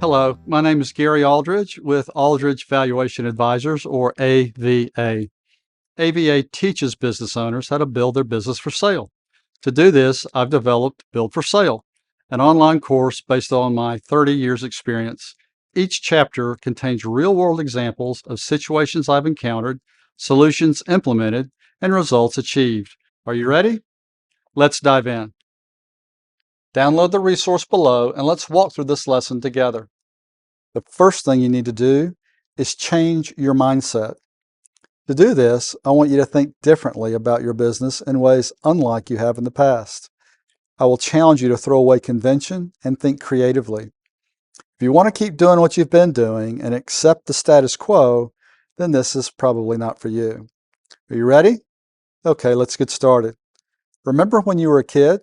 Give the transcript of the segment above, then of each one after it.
Hello, my name is Gary Aldridge with Aldridge Valuation Advisors, or AVA. AVA teaches business owners how to build their business for sale. To do this, I've developed Build for Sale, an online course based on my 30 years experience. Each chapter contains real-world examples of situations I've encountered, solutions implemented, and results achieved. Are you ready? Let's dive in. Download the resource below and let's walk through this lesson together. The first thing you need to do is change your mindset. To do this, I want you to think differently about your business in ways unlike you have in the past. I will challenge you to throw away convention and think creatively. If you want to keep doing what you've been doing and accept the status quo, then this is probably not for you. Are you ready? Okay, let's get started. Remember when you were a kid?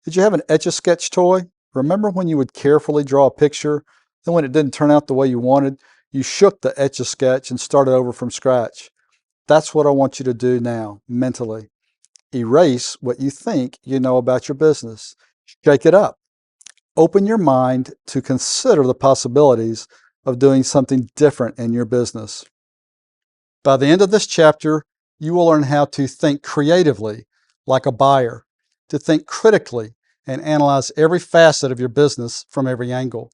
Did you have an Etch-a-Sketch toy? Remember when you would carefully draw a picture, then when it didn't turn out the way you wanted, you shook the Etch-a-Sketch and started over from scratch? That's what I want you to do now, mentally. Erase what you think you know about your business. Shake it up. Open your mind to consider the possibilities of doing something different in your business. By the end of this chapter, you will learn how to think creatively, like a buyer, to think critically and analyze every facet of your business from every angle,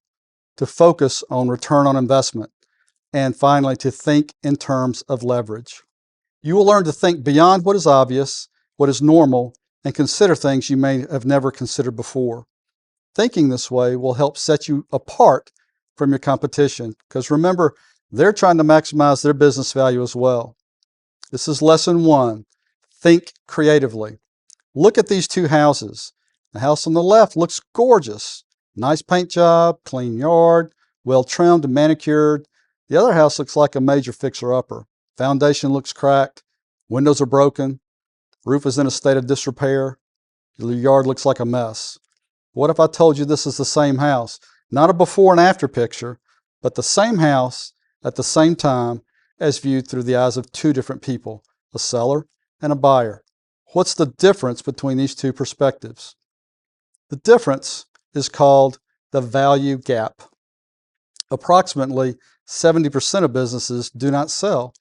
to focus on return on investment, and finally, to think in terms of leverage. You will learn to think beyond what is obvious, what is normal, and consider things you may have never considered before. Thinking this way will help set you apart from your competition, because remember, they're trying to maximize their business value as well. This is lesson 1. Think creatively. Look at these two houses. The house on the left looks gorgeous. Nice paint job, clean yard, well trimmed and manicured. The other house looks like a major fixer-upper. Foundation looks cracked. Windows are broken. Roof is in a state of disrepair. Your yard looks like a mess. What if I told you this is the same house? Not a before and after picture, but the same house at the same time as viewed through the eyes of two different people, a seller and a buyer. What's the difference between these two perspectives? The difference is called the value gap. Approximately 70% of businesses do not sell.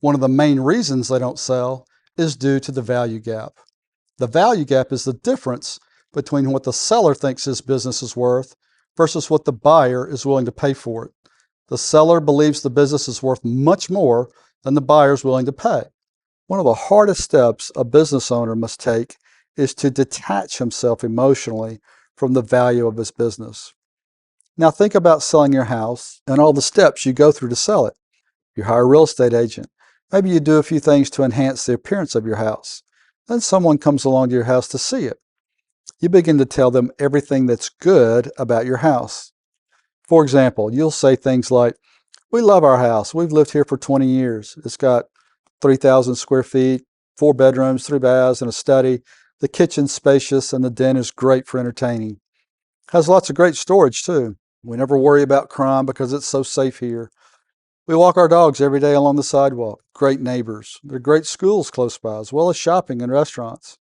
One of the main reasons they don't sell is due to the value gap. The value gap is the difference between what the seller thinks his business is worth versus what the buyer is willing to pay for it. The seller believes the business is worth much more than the buyer is willing to pay. One of the hardest steps a business owner must take is to detach himself emotionally from the value of his business. Now think about selling your house and all the steps you go through to sell it. You hire a real estate agent. Maybe you do a few things to enhance the appearance of your house. Then someone comes along to your house to see it. You begin to tell them everything that's good about your house. For example, you'll say things like, "We love our house. We've lived here for 20 years. It's got 3,000 square feet, 4 bedrooms, 3 baths, and a study. The kitchen's spacious and the den is great for entertaining. Has lots of great storage too. We never worry about crime because it's so safe here. We walk our dogs every day along the sidewalk. Great neighbors. There are great schools close by, as well as shopping and restaurants.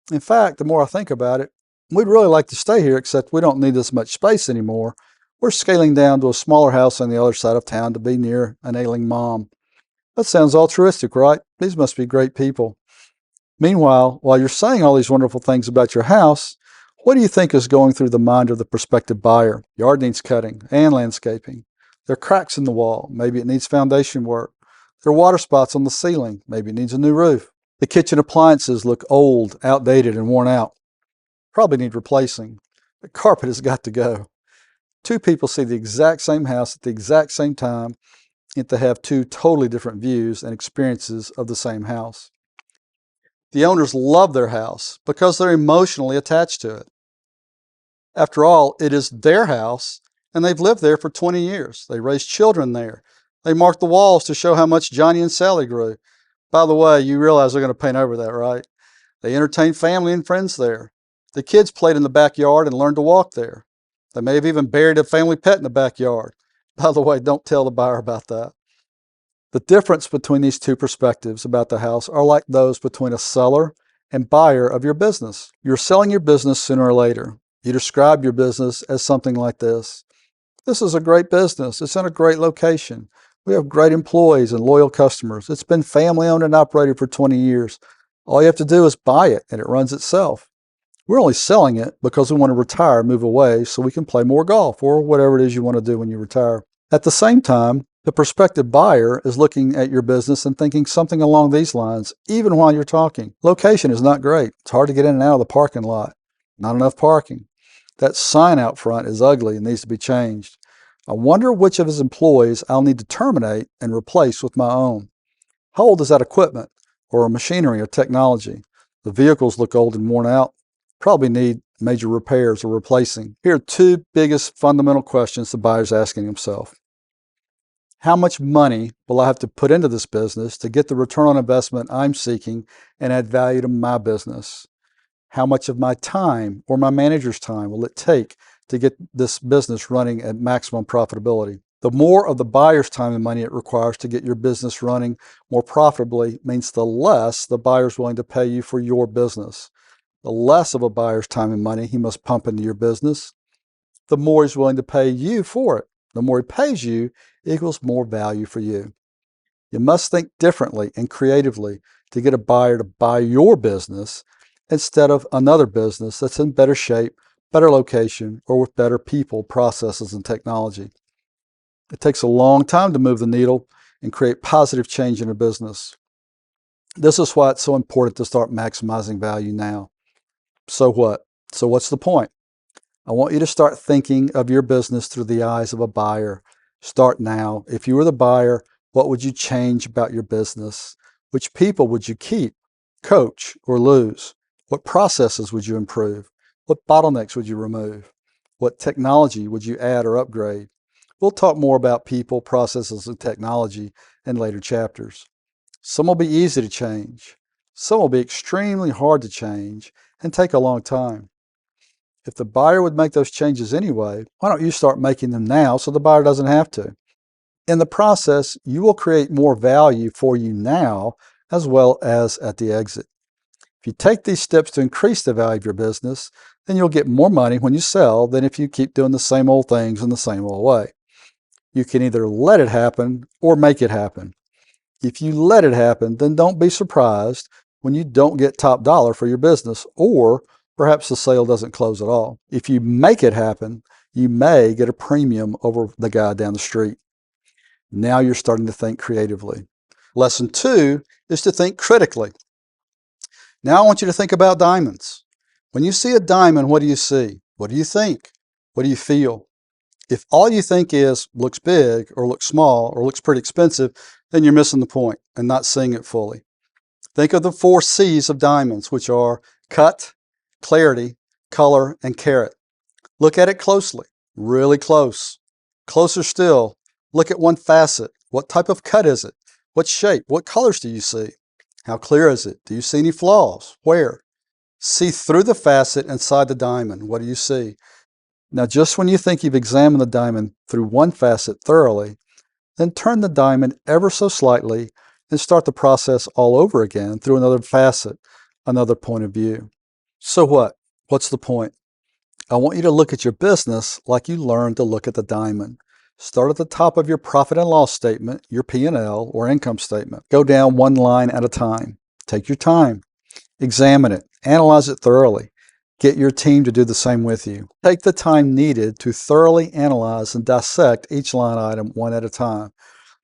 In fact, the more I think about it, we'd really like to stay here, except we don't need this much space anymore. We're scaling down to a smaller house on the other side of town to be near an ailing mom." That sounds altruistic, right? These must be great people. Meanwhile, while you're saying all these wonderful things about your house, what do you think is going through the mind of the prospective buyer? Yard needs cutting and landscaping. There are cracks in the wall. Maybe it needs foundation work. There are water spots on the ceiling. Maybe it needs a new roof. The kitchen appliances look old, outdated, and worn out. Probably need replacing. The carpet has got to go. Two people see the exact same house at the exact same time, yet they have two totally different views and experiences of the same house. The owners love their house because they're emotionally attached to it. After all, it is their house, and they've lived there for 20 years. They raised children there. They marked the walls to show how much Johnny and Sally grew. By the way, you realize they're going to paint over that, right? They entertained family and friends there. The kids played in the backyard and learned to walk there. They may have even buried a family pet in the backyard. By the way, don't tell the buyer about that. The difference between these two perspectives about the house are like those between a seller and buyer of your business. You're selling your business sooner or later. You describe your business as something like this. This is a great business. It's in a great location. We have great employees and loyal customers. It's been family owned and operated for 20 years. All you have to do is buy it and it runs itself. We're only selling it because we want to retire, move away so we can play more golf or whatever it is you want to do when you retire. At the same time, the prospective buyer is looking at your business and thinking something along these lines, even while you're talking. Location is not great. It's hard to get in and out of the parking lot. Not enough parking. That sign out front is ugly and needs to be changed. I wonder which of his employees I'll need to terminate and replace with my own. How old is that equipment or machinery or technology? The vehicles look old and worn out. Probably need major repairs or replacing. Here are two biggest fundamental questions the buyer's asking himself. How much money will I have to put into this business to get the return on investment I'm seeking and add value to my business? How much of my time or my manager's time will it take to get this business running at maximum profitability? The more of the buyer's time and money it requires to get your business running more profitably means the less the buyer's willing to pay you for your business. The less of a buyer's time and money he must pump into your business, the more he's willing to pay you for it. The more he pays you equals more value for you. You must think differently and creatively to get a buyer to buy your business instead of another business that's in better shape, better location, or with better people, processes, and technology. It takes a long time to move the needle and create positive change in a business. This is why it's so important to start maximizing value now. So what? So what's the point? I want you to start thinking of your business through the eyes of a buyer. Start now. If you were the buyer, what would you change about your business? Which people would you keep, coach, or lose? What processes would you improve? What bottlenecks would you remove? What technology would you add or upgrade? We'll talk more about people, processes, and technology in later chapters. Some will be easy to change. Some will be extremely hard to change and take a long time. If the buyer would make those changes anyway, why don't you start making them now so the buyer doesn't have to? In the process, you will create more value for you now as well as at the exit. If you take these steps to increase the value of your business, then you'll get more money when you sell than if you keep doing the same old things in the same old way. You can either let it happen or make it happen. If you let it happen, then don't be surprised when you don't get top dollar for your business, or perhaps the sale doesn't close at all. If you make it happen, you may get a premium over the guy down the street. Now you're starting to think creatively. Lesson 2 is to think critically. Now I want you to think about diamonds. When you see a diamond, what do you see? What do you think? What do you feel? If all you think is looks big or looks small or looks pretty expensive, then you're missing the point and not seeing it fully. Think of the 4 C's of diamonds, which are cut, clarity, color, and carat. Look at it closely, really close. Closer still, look at one facet. What type of cut is it? What shape? What colors do you see? How clear is it? Do you see any flaws? Where? See through the facet inside the diamond. What do you see? Now, just when you think you've examined the diamond through one facet thoroughly, then turn the diamond ever so slightly and start the process all over again through another facet, another point of view. So what? What's the point? I want you to look at your business like you learned to look at the diamond. Start at the top of your profit and loss statement, your P&L or income statement. Go down one line at a time. Take your time. Examine it. Analyze it thoroughly. Get your team to do the same with you. Take the time needed to thoroughly analyze and dissect each line item one at a time.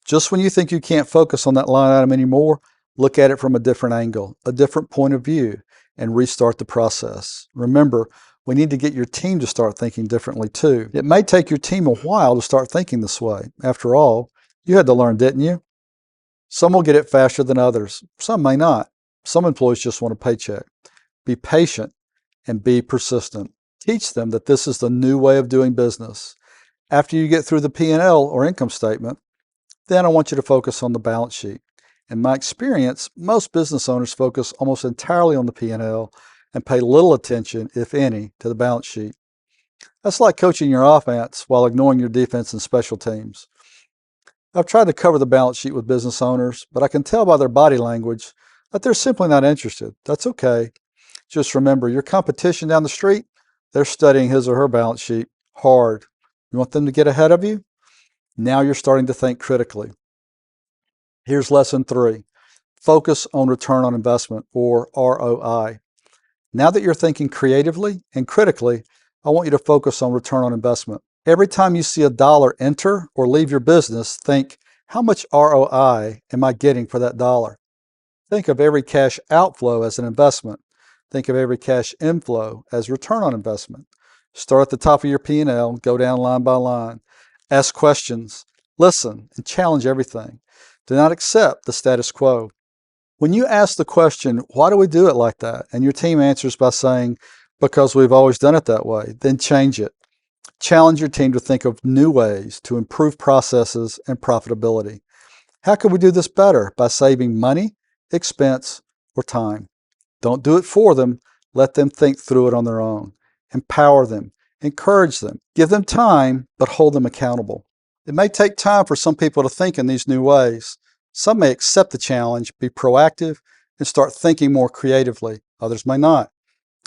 Just when you think you can't focus on that line item anymore, look at it from a different angle, a different point of view, and restart the process. Remember, we need to get your team to start thinking differently too. It may take your team a while to start thinking this way. After all, you had to learn, didn't you? Some will get it faster than others. Some may not. Some employees just want a paycheck. Be patient and be persistent. Teach them that this is the new way of doing business. After you get through the P&L or income statement, then I want you to focus on the balance sheet. In my experience, most business owners focus almost entirely on the P&L and pay little attention, if any, to the balance sheet. That's like coaching your offense while ignoring your defense and special teams. I've tried to cover the balance sheet with business owners, but I can tell by their body language that they're simply not interested. That's okay. Just remember, your competition down the street, they're studying his or her balance sheet hard. You want them to get ahead of you? Now you're starting to think critically. Here's lesson 3. Focus on return on investment, or ROI. Now that you're thinking creatively and critically, I want you to focus on return on investment. Every time you see a dollar enter or leave your business, think, how much ROI am I getting for that dollar? Think of every cash outflow as an investment. Think of every cash inflow as return on investment. Start at the top of your P&L, go down line by line. Ask questions, listen, and challenge everything. Do not accept the status quo. When you ask the question, why do we do it like that? And your team answers by saying, because we've always done it that way, then change it. Challenge your team to think of new ways to improve processes and profitability. How can we do this better? By saving money, expense, or time. Don't do it for them. Let them think through it on their own. Empower them. Encourage them. Give them time, but hold them accountable. It may take time for some people to think in these new ways. Some may accept the challenge, be proactive, and start thinking more creatively. Others may not.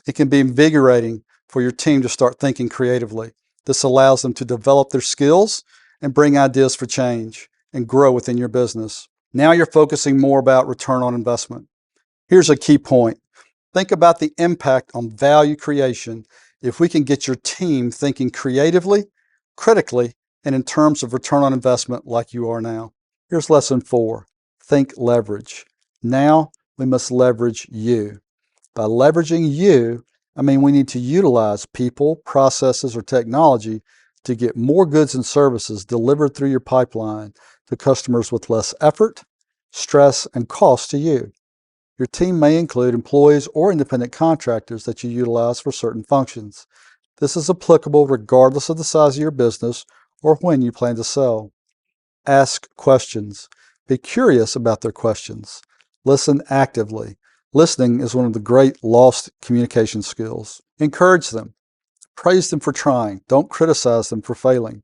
It can be invigorating for your team to start thinking creatively. This allows them to develop their skills and bring ideas for change and grow within your business. Now you're focusing more about return on investment. Here's a key point. Think about the impact on value creation if we can get your team thinking creatively, critically, and in terms of return on investment like you are now. Here's lesson 4. Think leverage. Now we must leverage you. By leveraging you, I mean we need to utilize people, processes, or technology to get more goods and services delivered through your pipeline to customers with less effort, stress, and cost to you. Your team may include employees or independent contractors that you utilize for certain functions. This is applicable regardless of the size of your business or when you plan to sell. Ask questions. Be curious about their questions. Listen actively. Listening is one of the great lost communication skills. Encourage them. Praise them for trying. Don't criticize them for failing.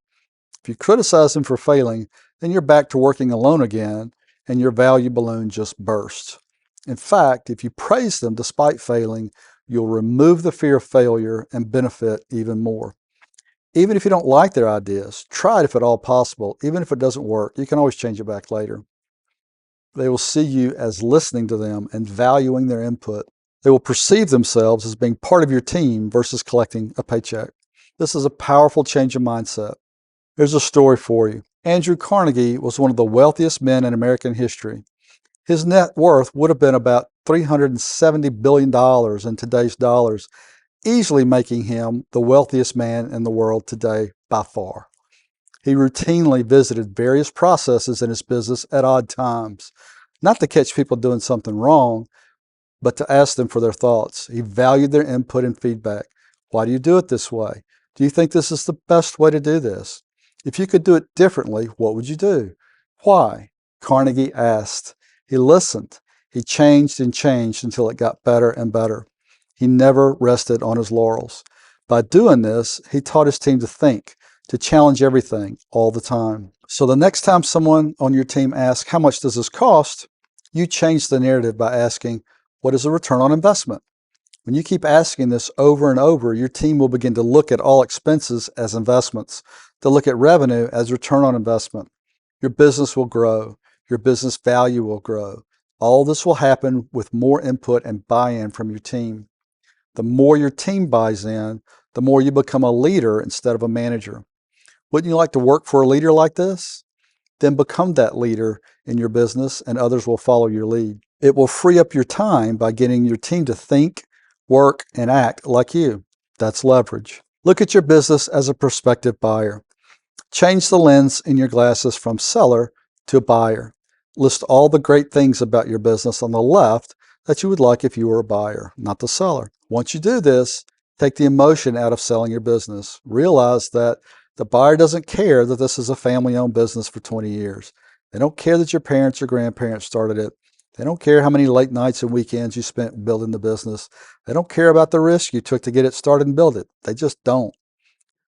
If you criticize them for failing, then you're back to working alone again, and your value balloon just bursts. In fact, if you praise them despite failing, you'll remove the fear of failure and benefit even more. Even if you don't like their ideas, try it if at all possible. Even if it doesn't work, you can always change it back later. They will see you as listening to them and valuing their input. They will perceive themselves as being part of your team versus collecting a paycheck. This is a powerful change of mindset. Here's a story for you. Andrew Carnegie was one of the wealthiest men in American history. His net worth would have been about $370 billion in today's dollars, easily making him the wealthiest man in the world today by far. He routinely visited various processes in his business at odd times, not to catch people doing something wrong, but to ask them for their thoughts. He valued their input and feedback. Why do you do it this way? Do you think this is the best way to do this? If you could do it differently, what would you do? Why? Carnegie asked. He listened. He changed and changed until it got better and better. He never rested on his laurels. By doing this, he taught his team to think, to challenge everything all the time. So the next time someone on your team asks, how much does this cost? You change the narrative by asking, what is the return on investment? When you keep asking this over and over, your team will begin to look at all expenses as investments, to look at revenue as return on investment. Your business will grow. Your business value will grow. All this will happen with more input and buy-in from your team. The more your team buys in, the more you become a leader instead of a manager. Wouldn't you like to work for a leader like this? Then become that leader in your business and others will follow your lead. It will free up your time by getting your team to think, work, and act like you. That's leverage. Look at your business as a prospective buyer. Change the lens in your glasses from seller to buyer. List all the great things about your business on the left that you would like if you were a buyer, not the seller. Once you do this, take the emotion out of selling your business. Realize that the buyer doesn't care that this is a family-owned business for 20 years. They don't care that your parents or grandparents started it. They don't care how many late nights and weekends you spent building the business. They don't care about the risk you took to get it started and build it. They just don't.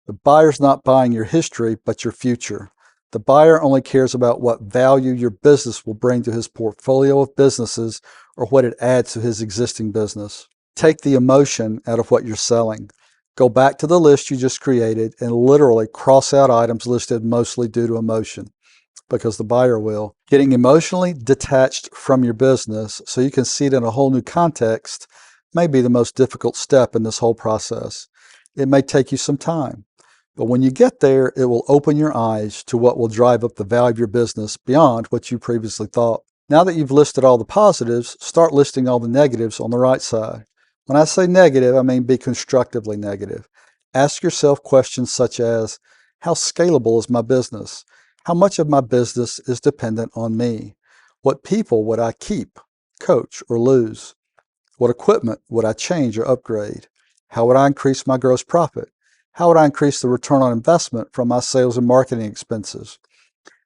The buyer's not buying your history, but your future. The buyer only cares about what value your business will bring to his portfolio of businesses or what it adds to his existing business. Take the emotion out of what you're selling. Go back to the list you just created and literally cross out items listed mostly due to emotion, because the buyer will. Getting emotionally detached from your business so you can see it in a whole new context may be the most difficult step in this whole process. It may take you some time, but when you get there, it will open your eyes to what will drive up the value of your business beyond what you previously thought. Now that you've listed all the positives, start listing all the negatives on the right side. When I say negative, I mean be constructively negative. Ask yourself questions such as, how scalable is my business? How much of my business is dependent on me? What people would I keep, coach, or lose? What equipment would I change or upgrade? How would I increase my gross profit? How would I increase the return on investment from my sales and marketing expenses?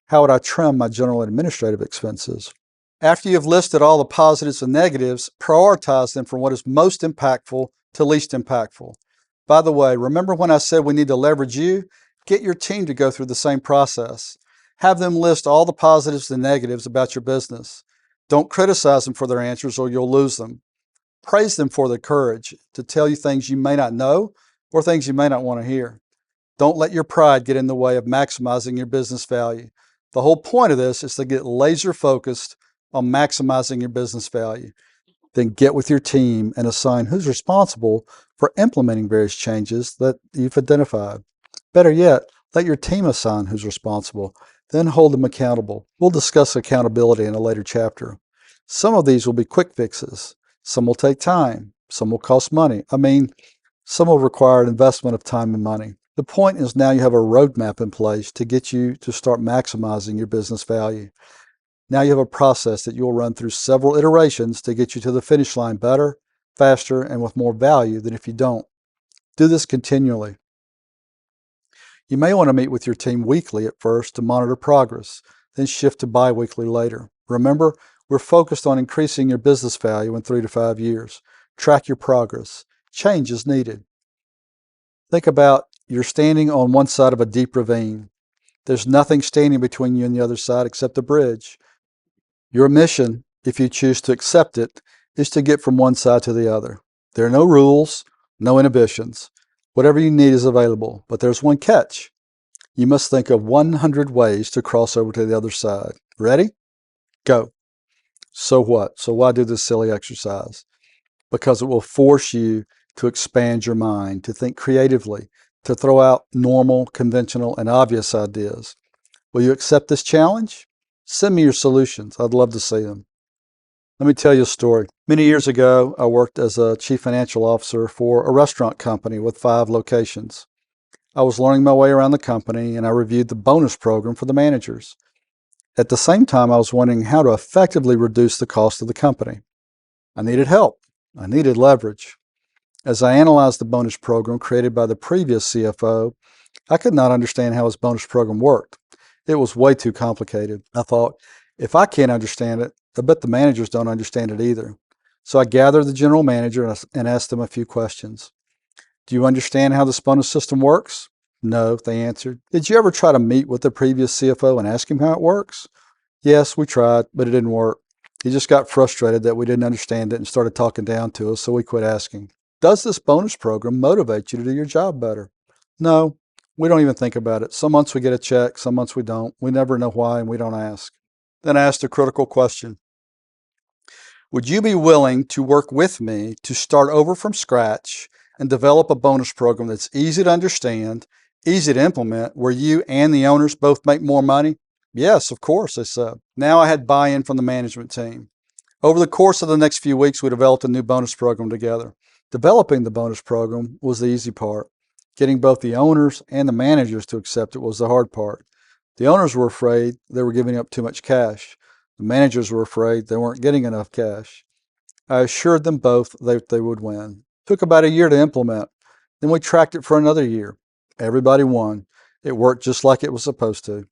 How would I trim my general and administrative expenses? After you've listed all the positives and negatives, prioritize them from what is most impactful to least impactful. By the way, remember when I said we need to leverage you? Get your team to go through the same process. Have them list all the positives and negatives about your business. Don't criticize them for their answers or you'll lose them. Praise them for their courage to tell you things you may not know or things you may not want to hear. Don't let your pride get in the way of maximizing your business value. The whole point of this is to get laser focused on maximizing your business value. Then get with your team and assign who's responsible for implementing various changes that you've identified. Better yet, let your team assign who's responsible, then hold them accountable. We'll discuss accountability in a later chapter. Some of these will be quick fixes. Some will take time. Some will cost money. Some will require an investment of time and money. The point is now you have a roadmap in place to get you to start maximizing your business value. Now you have a process that you'll run through several iterations to get you to the finish line better, faster, and with more value than if you don't. Do this continually. You may want to meet with your team weekly at first to monitor progress, then shift to bi-weekly later. Remember, we're focused on increasing your business value in 3 to 5 years. Track your progress. Change is needed. Think about you're standing on one side of a deep ravine. There's nothing standing between you and the other side except a bridge. Your mission, if you choose to accept it, is to get from one side to the other. There are no rules, no inhibitions. Whatever you need is available, but there's one catch. You must think of 100 ways to cross over to the other side. Ready? Go. So what? So why do this silly exercise? Because it will force you to expand your mind, to think creatively, to throw out normal, conventional, and obvious ideas. Will you accept this challenge? Send me your solutions. I'd love to see them. Let me tell you a story. Many years ago, I worked as a chief financial officer for a restaurant company with 5 locations. I was learning my way around the company, and I reviewed the bonus program for the managers. At the same time, I was wondering how to effectively reduce the cost of the company. I needed help. I needed leverage. As I analyzed the bonus program created by the previous CFO, I could not understand how his bonus program worked. It was way too complicated. I thought, if I can't understand it, I bet the managers don't understand it either. So I gathered the general manager and asked them a few questions. Do you understand how this bonus system works? No, they answered. Did you ever try to meet with the previous CFO and ask him how it works? Yes, we tried, but it didn't work. He just got frustrated that we didn't understand it and started talking down to us, so we quit asking. Does this bonus program motivate you to do your job better? No, we don't even think about it. Some months we get a check, some months we don't. We never know why, and we don't ask. Then I asked a critical question. Would you be willing to work with me to start over from scratch and develop a bonus program that's easy to understand, easy to implement, where you and the owners both make more money? Yes, of course, they said. Now I had buy-in from the management team. Over the course of the next few weeks, we developed a new bonus program together. Developing the bonus program was the easy part. Getting both the owners and the managers to accept it was the hard part. The owners were afraid they were giving up too much cash. The managers were afraid they weren't getting enough cash. I assured them both that they would win. It took about a year to implement. Then we tracked it for another year. Everybody won. It worked just like it was supposed to.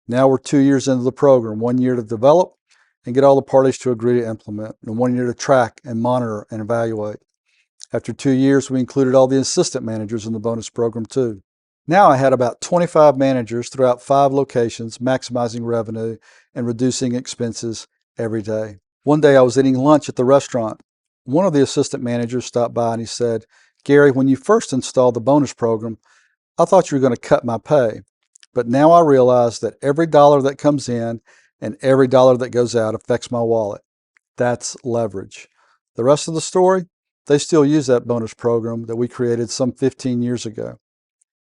Now we're 2 years into the program, 1 year to develop and get all the parties to agree to implement, and 1 year to track and monitor and evaluate. After 2 years, we included all the assistant managers in the bonus program too. Now I had about 25 managers throughout 5 locations, maximizing revenue and reducing expenses every day. One day I was eating lunch at the restaurant. One of the assistant managers stopped by and he said, Gary, when you first installed the bonus program, I thought you were going to cut my pay. But now I realize that every dollar that comes in and every dollar that goes out affects my wallet. That's leverage. The rest of the story, they still use that bonus program that we created some 15 years ago.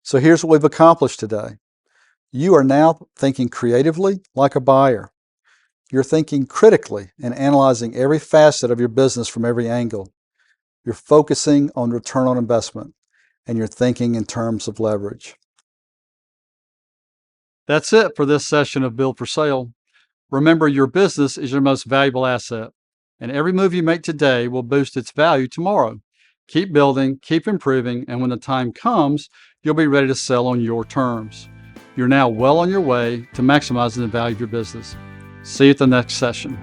So here's what we've accomplished today. You are now thinking creatively like a buyer. You're thinking critically and analyzing every facet of your business from every angle. You're focusing on return on investment, and you're thinking in terms of leverage. That's it for this session of Build for Sale. Remember, your business is your most valuable asset, and every move you make today will boost its value tomorrow. Keep building, keep improving, and when the time comes, you'll be ready to sell on your terms. You're now well on your way to maximizing the value of your business. See you at the next session.